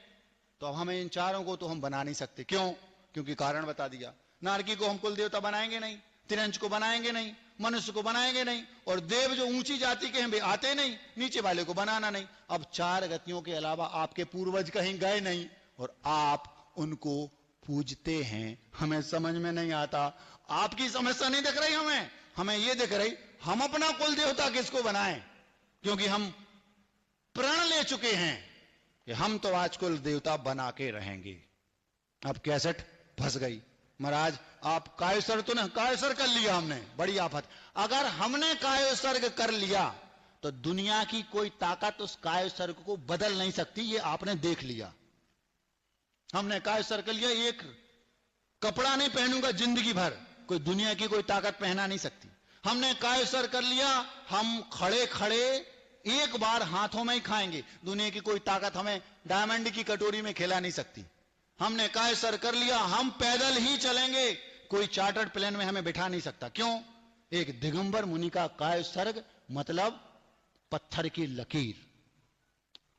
तो अब हमें इन 4 को तो हम बना नहीं सकते। क्यों? क्योंकि कारण बता दिया। नारकी को हम कुल देवता बनाएंगे नहीं, तिरंज को बनाएंगे नहीं, मनुष्य को बनाएंगे नहीं, और देव जो ऊंची जाति के हैं वे आते नहीं, नीचे वाले को बनाना नहीं। अब 4 गतियों के अलावा आपके पूर्वज कहीं गए नहीं और आप उनको पूजते हैं। हमें समझ में नहीं आता, आपकी समस्या नहीं दिख रही हमें ये दिख रही हम अपना कुल देवता किसको बनाएं, क्योंकि हम प्रण ले चुके हैं कि हम तो आज कुल देवता बना के रहेंगे। अब कैसेट फंस गई। महाराज आप कायसर्ग तो ना, कायसर्ग कर लिया हमने, बड़ी आफत। अगर हमने कायसर्ग कर लिया तो दुनिया की कोई ताकत उस कायसर्ग को बदल नहीं सकती, ये आपने देख लिया। हमने कायसर्ग कर लिया, एक कपड़ा नहीं पहनूंगा जिंदगी भर, कोई दुनिया की कोई ताकत पहना नहीं सकती। हमने कायसर्ग कर लिया, हम खड़े खड़े एक बार हाथों में ही खाएंगे, दुनिया की कोई ताकत हमें डायमंड की कटोरी में खिला नहीं सकती। हमने कायसर्ग कर लिया, हम पैदल ही चलेंगे, कोई चार्टर्ड प्लेन में हमें बिठा नहीं सकता। क्यों? एक दिगंबर मुनि का कायसर्ग मतलब पत्थर की लकीर।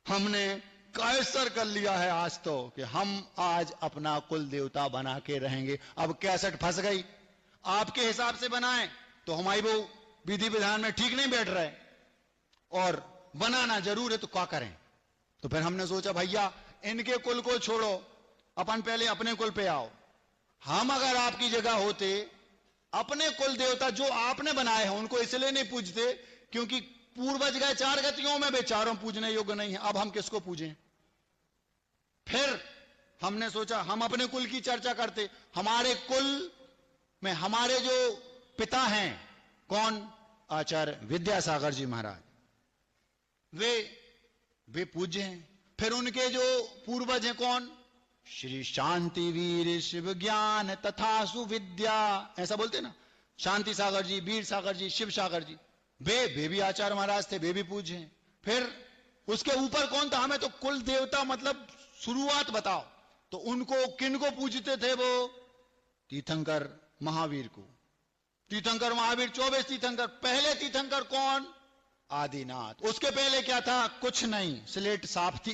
हमने कायसर्ग कर लिया है आज तो कि हम आज अपना कुल देवता बना के रहेंगे। अब कैसेट फंस गई। आपके हिसाब से बनाएं तो हमारी वो विधि विधान में ठीक नहीं बैठ रहे, और बनाना जरूर है तो क्या करें। तो फिर हमने सोचा भैया इनके कुल को छोड़ो, अपन पहले अपने कुल पे आओ। हम अगर आपकी जगह होते, अपने कुल देवता जो आपने बनाए हैं उनको इसलिए नहीं पूजते क्योंकि पूर्वज गए 4 गतियों में, वे चारों पूजने योग्य नहीं है, अब हम किसको पूजें। फिर हमने सोचा हम अपने कुल की चर्चा करते। हमारे कुल में हमारे जो पिता हैं, कौन? आचार्य विद्यासागर जी महाराज, वे पूज्य हैं। फिर उनके जो पूर्वज हैं कौन? श्री शांति वीर शिव ज्ञान तथा सुविद्या, ऐसा बोलते ना, शांति सागर जी, वीर सागर जी, शिव सागर जी, वे भी आचार्य महाराज थे, वे भी पूज्य हैं। फिर उसके ऊपर कौन था? हमें तो कुल देवता मतलब शुरुआत बताओ। तो उनको किन को पूजते थे? वो तीर्थंकर महावीर को। तीर्थंकर महावीर 24 तीर्थंकर। पहले तीर्थंकर कौन? आदिनाथ। उसके पहले क्या था? कुछ नहीं, स्लेट साफ थी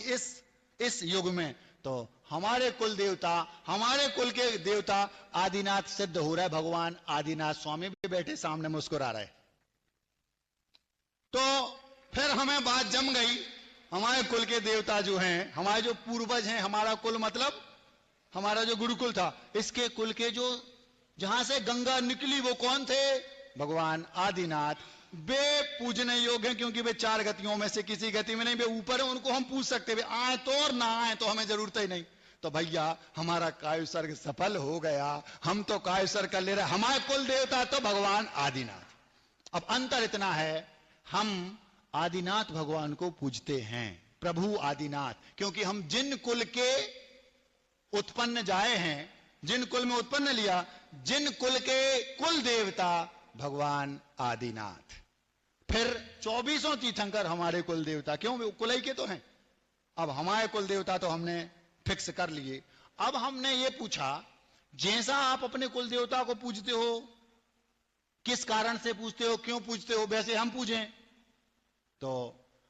इस युग में। तो हमारे कुल देवता, हमारे कुल के देवता आदिनाथ सिद्ध हो रहा है। भगवान आदिनाथ स्वामी भी बैठे सामने मुस्कुरा रहे। तो फिर हमें बात जम गई, हमारे कुल के देवता जो हैं, हमारे जो पूर्वज हैं, हमारा कुल मतलब हमारा जो गुरुकुल था, इसके कुल के जो जहां से गंगा निकली वो कौन थे? भगवान आदिनाथ। वे पूजने योग्य हैं क्योंकि वे 4 गतियों में से किसी गति में नहीं, वे ऊपर है, उनको हम पूज सकते, वे आए तो और ना आए तो हमें जरूरत ही नहीं। तो भैया हमारा कायसर्ग सफल हो गया, हम तो कायसर्ग कर ले रहे। हमारे कुल देवता तो भगवान आदिनाथ। अब अंतर इतना है, हम आदिनाथ भगवान को पूजते हैं, प्रभु आदिनाथ, क्योंकि हम जिन कुल के उत्पन्न जाए हैं, जिन कुल में उत्पन्न लिया, जिन कुल के कुल देवता भगवान आदिनाथ। फिर 24 तीर्थंकर हमारे कुल देवता। क्यों? वे कुल ही के तो हैं। अब हमारे कुल देवता तो हमने फिक्स कर लिए। अब हमने ये पूछा, जैसा आप अपने कुल देवता को पूजते हो, किस कारण से पूजते हो, क्यों पूजते हो, वैसे हम पूजें। तो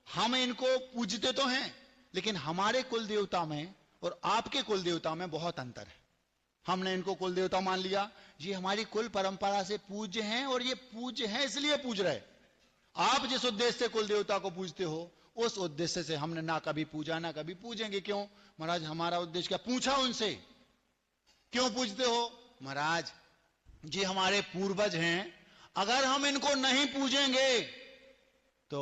हम इनको पूजते तो हैं, लेकिन हमारे कुल देवता में और आपके कुल देवता में बहुत अंतर है। हमने इनको कुल देवता मान लिया, ये हमारी कुल परंपरा से पूज्य हैं, और ये पूज्य हैं इसलिए पूज रहे। आप जिस उद्देश्य से कुल देवता को पूजते हो, उस उद्देश्य से हमने ना कभी पूजा ना कभी पूजेंगे। क्यों? महाराज हमारा उद्देश्य क्या? पूछा उनसे, क्यों पूजते हो? महाराज जी हमारे पूर्वज हैं, अगर हम इनको नहीं पूजेंगे तो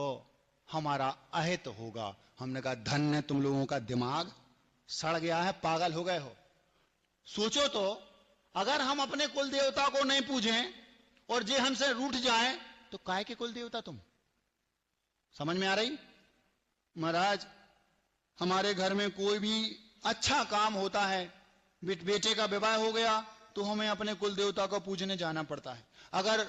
हमारा अहित होगा। हमने कहा धन्य तुम लोगों का दिमाग सड़ गया है, पागल हो गए हो। सोचो तो, अगर हम अपने कुल देवता को नहीं पूजें और जे हमसे रूठ जाए तो काय के कुल देवता तुम? समझ में आ रही? महाराज, हमारे घर में कोई भी अच्छा काम होता है, बेटे का विवाह हो गया तो हमें अपने कुल देवता को पूजने जाना पड़ता है। अगर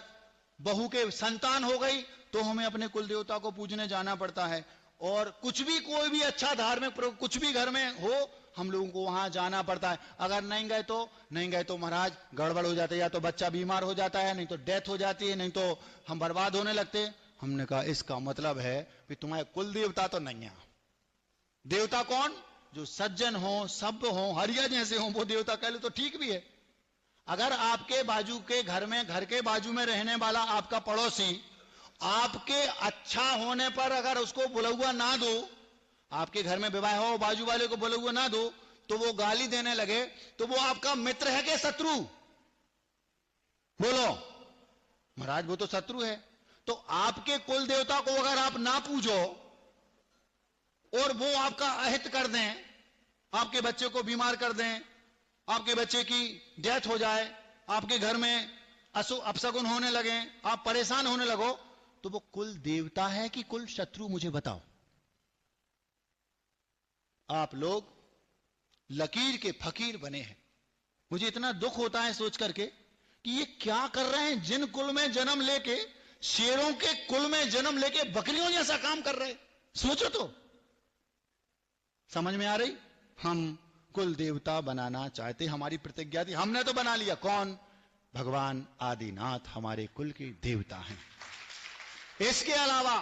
बहू के संतान हो गई तो हमें अपने कुल देवता को पूजने जाना पड़ता है। और कुछ भी, कोई भी अच्छा धार्मिक कुछ भी घर में हो, हम लोगों को वहां जाना पड़ता है। अगर नहीं गए तो महाराज गड़बड़ हो जाती है, या तो बच्चा बीमार हो जाता है, नहीं तो डेथ हो जाती है, नहीं तो हम बर्बाद होने लगते। हमने कहा इसका मतलब है कि तुम्हारे कुल देवता तो नहीं है। देवता कौन? जो सज्जन हो, सभ्य हो, हरिया जैसे हो, वो देवता कह लो तो ठीक भी है। अगर आपके बाजू के घर में, घर के बाजू में रहने वाला आपका पड़ोसी आपके अच्छा होने पर अगर उसको बुलौआ ना दो, आपके घर में विवाह हो, बाजू वाले को बुलौआ ना दो, तो वो गाली देने लगे, तो वो आपका मित्र है कि शत्रु? बोलो महाराज, वो तो शत्रु है। तो आपके कुल देवता को अगर आप ना पूजो और वो आपका अहित कर दें, आपके बच्चे को बीमार कर दें, आपके बच्चे की डेथ हो जाए, आपके घर में अपशगुन होने लगे, आप परेशान होने लगो, तो वो कुल देवता है कि कुल शत्रु? मुझे बताओ। आप लोग लकीर के फकीर बने हैं। मुझे इतना दुख होता है सोच करके कि ये क्या कर रहे हैं। जिन कुल में जन्म लेके, शेरों के कुल में जन्म लेके बकरियों जैसा काम कर रहे। सोचो तो, समझ में आ रही? हम कुल देवता बनाना चाहते, हमारी प्रतिज्ञा थी, हमने तो बना लिया। कौन? भगवान आदिनाथ हमारे कुल के देवता हैं। इसके अलावा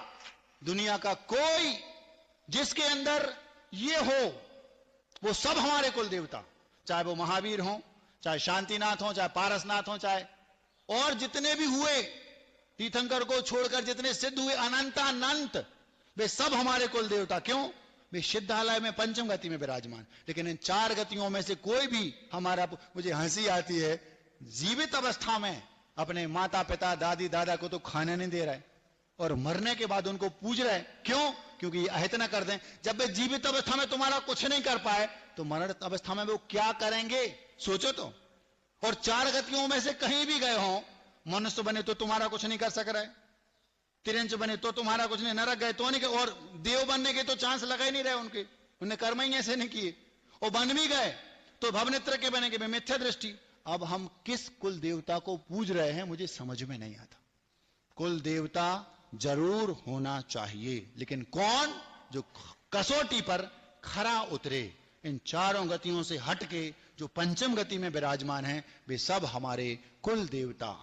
दुनिया का कोई जिसके अंदर ये हो, वो सब हमारे कुल देवता, चाहे वो महावीर हो, चाहे शांतिनाथ हो, चाहे पारसनाथ हो, चाहे और जितने भी हुए, तीर्थंकर को छोड़कर जितने सिद्ध हुए अनंतानंत, वे सब हमारे कुल देवता। क्यों? वे सिद्धालय में पंचम गति में विराजमान। लेकिन इन चार गतियों में से कोई भी हमारा, मुझे हंसी आती है, जीवित अवस्था में अपने माता पिता दादी दादा को तो खाने नहीं दे रहे और मरने के बाद उनको पूज रहे। क्यों? क्योंकि ये अहित न कर दें। जब वे जीवित अवस्था में तुम्हारा कुछ नहीं कर पाए तो मरण अवस्था में वो क्या करेंगे? सोचो तो। और चार गतियों में से कहीं भी गए हो, मनुष्य बने तो तुम्हारा कुछ नहीं कर सक रहे, तिरंच बने तो तुम्हारा कुछ नहीं, नरक गए तो नहीं, और देव बनने के तो चांस लगा ही नहीं रहे उनके, उन्हें कर्म ही ऐसे नहीं किए। और बन भी गए तो भवनेत्र के बनेंगे, मिथ्या दृष्टि। अब हम किस कुल देवता को पूज रहे हैं मुझे समझ में नहीं आता। कुल देवता जरूर होना चाहिए, लेकिन कौन? जो कसौटी पर खरा उतरे, इन चारों गतियों से हटके जो पंचम गति में विराजमान है, वे सब हमारे कुल देवता।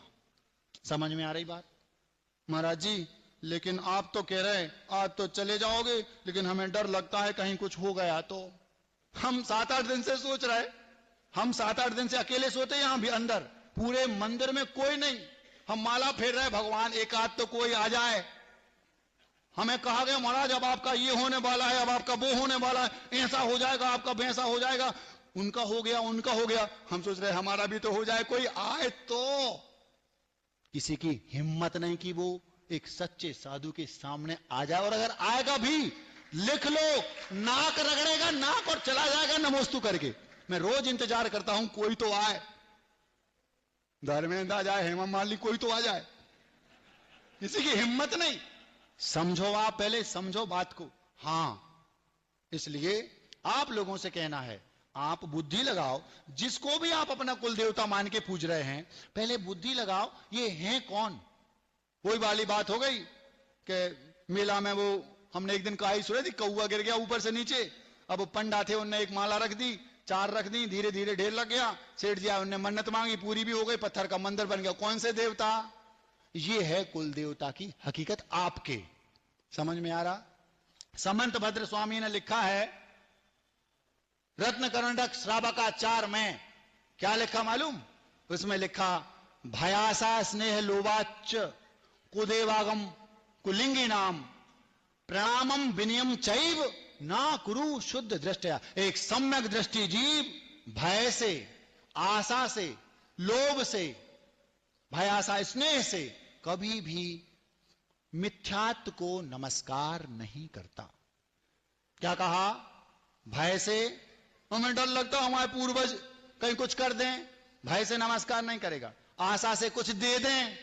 समझ में आ रही बात? महाराज जी, लेकिन आप तो कह रहे आज तो चले जाओगे, लेकिन हमें डर लगता है कहीं कुछ हो गया तो। हम 7-8 दिन से सोच रहे, हम 7-8 दिन से अकेले सोते हैं यहां भी अंदर, पूरे मंदिर में कोई नहीं। हम माला फेर रहे, भगवान एक आध तो कोई आ जाए। हमें कहा गया महाराज अब आपका ये होने वाला है, अब आपका वो होने वाला है, ऐसा हो जाएगा, आपका वैसा हो जाएगा, उनका हो गया, उनका हो गया। हम सोच रहे हमारा भी तो हो जाए, कोई आए तो। किसी की हिम्मत नहीं कि वो एक सच्चे साधु के सामने आ जाए, और अगर आएगा भी लिख लो, नाक रगड़ेगा नाक और चला जाएगा नमोस्तु करके। मैं रोज इंतजार करता हूं कोई तो आए, धर्मेंद्र आ जाए, हेमा मालिनी, कोई तो आ जाए। किसी की हिम्मत नहीं। समझो, आप पहले समझो बात को। हां, इसलिए आप लोगों से कहना है, आप बुद्धि लगाओ। जिसको भी आप अपना कुल देवता मान के पूज रहे हैं, पहले बुद्धि लगाओ, ये हैं कौन। वही वाली बात हो गई कि मेला में वो हमने एक दिन कहाई सुनी थी, कौआ गिर गया ऊपर से नीचे। अब वो पंडा थे, उनने एक माला रख दी, 4 रख दी, धीरे धीरे ढेर लग गया। सेठ जी उनने मन्नत मांगी, पूरी भी हो गई, पत्थर का मंदिर बन गया। कौन से देवता? ये है कुल देवता की हकीकत आपके। समझ में आ रहा? समंत भद्र स्वामी ने लिखा है रत्न करंडक श्रावकाचार में, क्या लिखा मालूम? उसमें लिखा भयासा स्नेह लोवाच कुदेवागम कुलिंगी नाम प्रणामम विनियम चैव ना कुरु शुद्ध दृष्टया। एक सम्यक दृष्टि जीव भय से, आशा से, लोभ से भय आशा स्नेह से कभी भी मिथ्यात्व को नमस्कार नहीं करता। क्या कहा? भय से हमें डर लगता हमारे पूर्वज कहीं कुछ कर दें, भय से नमस्कार नहीं करेगा। आशा से कुछ दे दें,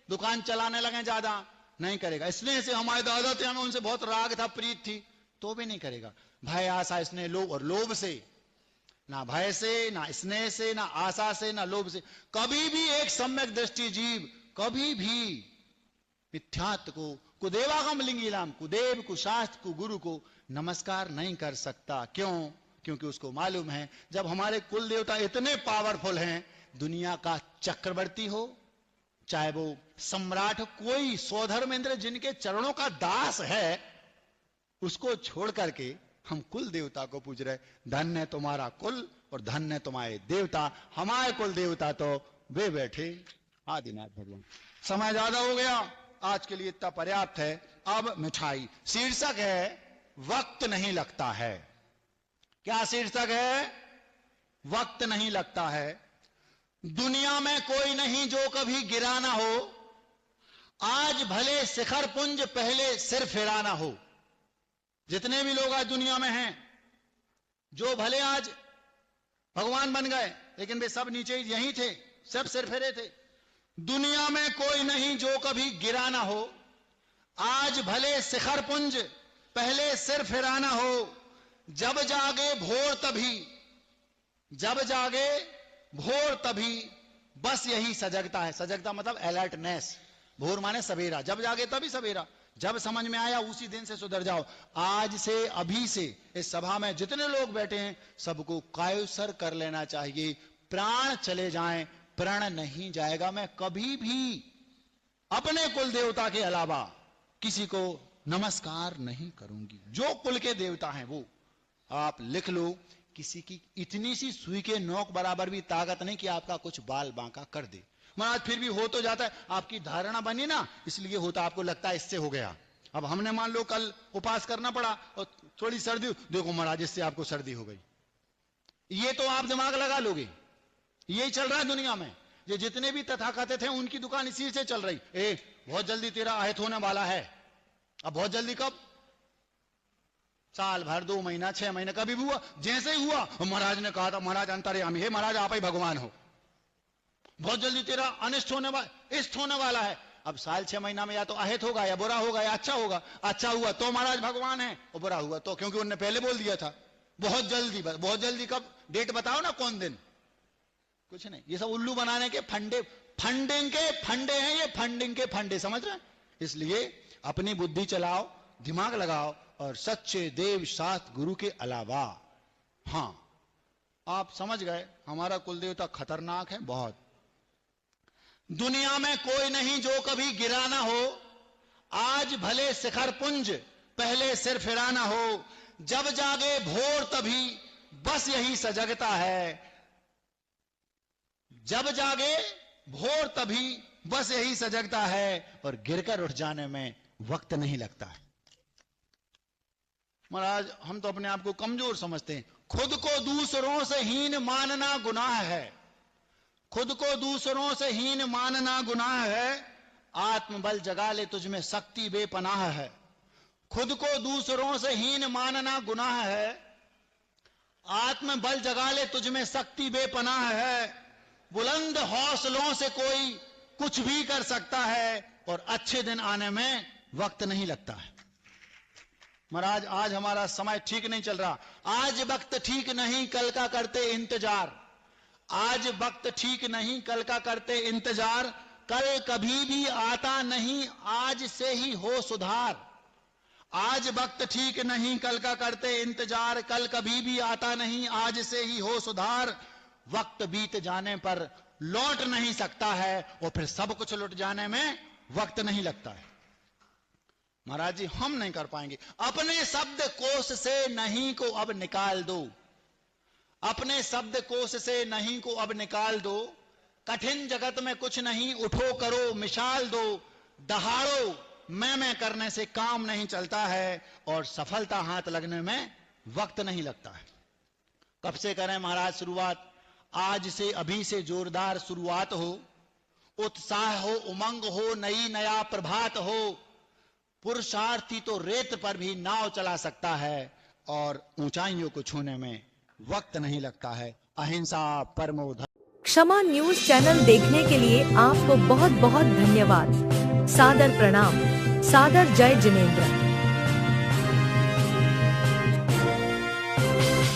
दुकान चलाने लगे ज्यादा, नहीं करेगा। स्नेह से हमारे दादा थे, हमें उनसे बहुत राग था, प्रीत थी, तो भी नहीं करेगा। भय आशा स्नेह लोभ, और लोभ से, ना भय से, ना स्नेह से, ना आशा से, ना लोभ से कभी भी एक सम्यक दृष्टि जीव कभी भी मिथ्यात्व को, कुदेवागम लिंगीलाम, कुदेव को, शास्त्र को, गुरु को नमस्कार नहीं कर सकता। क्यों? क्योंकि उसको मालूम है जब हमारे कुल देवता इतने पावरफुल हैं, दुनिया का चक्रवर्ती हो चाहे वो सम्राट हो, कोई स्वधर्मेंद्र जिनके चरणों का दास है, उसको छोड़ करके हम कुल देवता को पूज रहे। धन्य है तुम्हारा कुल और धन्य तुम्हारे देवता। हमारे कुल देवता तो वे बैठे आदिनाथ भगवान। समय ज्यादा हो गया, आज के लिए इतना पर्याप्त है। अब मिठाई। शीर्षक है वक्त नहीं लगता है। क्या शीर्षक है? वक्त नहीं लगता है। दुनिया में कोई नहीं जो कभी गिरा ना हो, आज भले शिखर पुंज पहले सिर फिरा ना हो। जितने भी लोग आज दुनिया में हैं, जो भले आज भगवान बन गए, लेकिन वे सब नीचे यहीं थे, सब सिर फिरे थे। दुनिया में कोई नहीं जो कभी गिरा ना हो, आज भले शिखर पुंज पहले सिर फिरा ना हो। जब जागे भोर तभी, जब जागे भोर तभी, बस यही सजगता है। सजगता मतलब अलर्टनेस। भोर माने सवेरा, जब जागे तभी सवेरा। जब समझ में आया उसी दिन से सुधर जाओ। आज से, अभी से इस सभा में जितने लोग बैठे हैं, सबको कायसर कर लेना चाहिए। प्राण चले जाएं, प्रण नहीं जाएगा। मैं कभी भी अपने कुल देवता के अलावा किसी को नमस्कार नहीं करूंगी। जो कुल के देवता हैं वो आप लिख लो। किसी की इतनी सी सुई के नोक बराबर भी ताकत नहीं कि आपका कुछ बाल बांका कर दे। महाराज फिर भी हो तो जाता है, आपकी धारणा बनी ना, इसलिए होता। आपको लगता है इससे हो गया। अब हमने मान लो कल उपास करना पड़ा और थोड़ी सर्दी, देखो महाराज इससे आपको सर्दी हो गई। ये तो आप दिमाग लगा लोगे। यही चल रहा है दुनिया में। ये जितने भी तथाकथित हैं उनकी दुकान इसी से चल रही। बहुत जल्दी तेरा आहत होने वाला है। अब बहुत जल्दी कब? साल भर, 2 महीना, 6 महीने, कभी भी हुआ। जैसे ही हुआ महाराज ने कहा था, महाराज अंतर्यामी है, महाराज आप ही भगवान हो, बहुत जल्दी तेरा अनिष्ट होने वाला, इष्ट होने वाला है। अब साल 6 महीना में या तो अहित होगा, या बुरा होगा, या अच्छा होगा। अच्छा हुआ तो महाराज भगवान है, और बुरा हुआ तो, क्योंकि उन्होंने पहले बोल दिया था बहुत जल्दी। बहुत जल्दी कब? डेट बताओ ना, कौन दिन? कुछ नहीं। ये सब उल्लू बनाने के फंडे, फंडिंग के फंडे हैं ये, फंडिंग के फंडे, समझ रहे? इसलिए अपनी बुद्धि चलाओ, दिमाग लगाओ, और सच्चे देव शास्त्र गुरु के अलावा, हां आप समझ गए, हमारा कुल देवता खतरनाक है बहुत। दुनिया में कोई नहीं जो कभी गिरा ना हो, आज भले शिखर पुंज पहले सिर फिरा ना हो। जब जागे भोर तभी, बस यही सजगता है। जब जागे भोर तभी, बस यही सजगता है। और गिरकर उठ जाने में वक्त नहीं लगता है। महाराज हम तो अपने आप को कमजोर समझते हैं। खुद को दूसरों से हीन मानना गुनाह है। खुद को दूसरों से हीन मानना गुनाह है। आत्मबल जगा ले तुझमें शक्ति बेपनाह है। खुद को दूसरों से हीन मानना गुनाह है। आत्मबल जगा ले तुझमें शक्ति बेपनाह है। बुलंद हौसलों से कोई कुछ भी कर सकता है, और अच्छे दिन आने में वक्त नहीं लगता है। महाराज आज हमारा समय ठीक नहीं चल रहा। आज वक्त ठीक नहीं, कल का करते इंतजार। आज वक्त ठीक नहीं, कल का करते इंतजार। कल कभी भी आता नहीं, आज से ही हो सुधार। आज वक्त ठीक नहीं, कल का करते इंतजार। कल कभी भी आता नहीं, आज से ही हो सुधार। वक्त बीत जाने पर लौट नहीं सकता है, और फिर सब कुछ लौट जाने में वक्त नहीं लगता है। महाराज जी हम नहीं कर पाएंगे। अपने शब्द कोश से नहीं को अब निकाल दो। अपने शब्द कोश से नहीं को अब निकाल दो। कठिन जगत में कुछ नहीं, उठो करो मिसाल दो। दहाड़ो मैं करने से काम नहीं चलता है, और सफलता हाथ लगने में वक्त नहीं लगता है। कब से करें महाराज शुरुआत? आज से, अभी से जोरदार शुरुआत हो। उत्साह हो, उमंग हो, नया प्रभात हो। पुरुषार्थी तो रेत पर भी नाव चला सकता है और ऊंचाइयों को छूने में वक्त नहीं लगता है। अहिंसा परमो धर्मः। क्षमा न्यूज चैनल देखने के लिए आपको बहुत बहुत धन्यवाद। सादर प्रणाम। सादर जय जिनेंद्र।